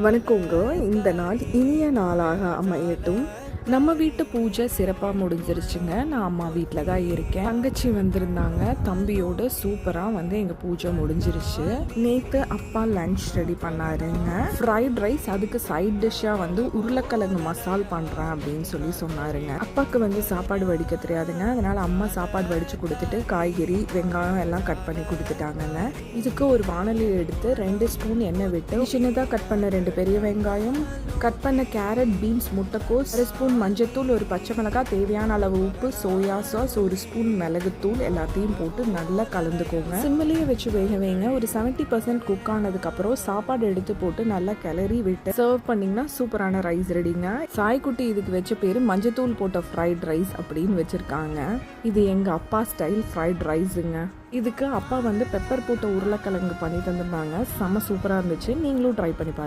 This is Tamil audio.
வணக்கங்க. இந்த நாள் இனிய நாளாக அமையட்டும். நம்ம வீட்டு பூஜை சிறப்பாக முடிஞ்சிருச்சுங்க. நான் அம்மா வீட்டில் தான் இருக்கேன். தங்கச்சி வந்திருந்தாங்க. தம்பியோட சூப்பராக எங்கள் பூஜை முடிஞ்சிருச்சு. நேற்று அப்பா லன்ச் ரெடி பண்ணாருங்க. ஃப்ரைட் ரைஸ், அதுக்கு சைட் டிஷ்ஷாக உருளைக்கிழங்கு மசால் பண்ணுறேன் அப்படின்னு சொன்னாருங்க. அப்பாவுக்கு சாப்பாடு வடிக்க தெரியாதுங்க. அதனால் அம்மா சாப்பாடு வடித்து கொடுத்துட்டு காய்கறி வெங்காயம் எல்லாம் கட் பண்ணி கொடுத்துட்டாங்கங்க. இதுக்கு ஒரு வானொலி எடுத்து 2 ஸ்பூன் எண்ணெய் விட்டு சின்னதாக கட் பண்ண 2 பெரிய வெங்காயம், கட் பண்ண கேரட், பீன்ஸ், முட்டைக்கோஸ், 1 ஸ்பூன் மஞ்சத்தூள், ஒரு பச்சை மிளகாய், தேவையான அளவு உப்பு, சோயா சாஸ், 1 ஸ்பூன் மிளகுத்தூள் எல்லாத்தையும் போட்டு நல்லா கலந்துக்கோங்க. சிம்மிலேயே வச்சு வேக வைங்க. ஒரு 70% குக் ஆனதுக்கப்புறம் சாப்பாடு எடுத்து போட்டு நல்லா கிளறி விட்டு சர்வ் பண்ணிங்கன்னா சூப்பரான ரைஸ் ரெடிங்க. சாய்க்குட்டி இதுக்கு வச்ச பேர் மஞ்சத்தூள் போட்ட ஃப்ரைட் ரைஸ் அப்படின்னு வச்சுருக்காங்க. இது எங்கள் அப்பா ஸ்டைல் ஃப்ரைட் ரைஸுங்க. இதுக்கு அப்பா பெப்பர் போட்ட உருளைக்கிழங்கு பண்ணி தந்துருந்தாங்க. செம்ம சூப்பராக இருந்துச்சு. நீங்களும் ட்ரை பண்ணி பாருங்க.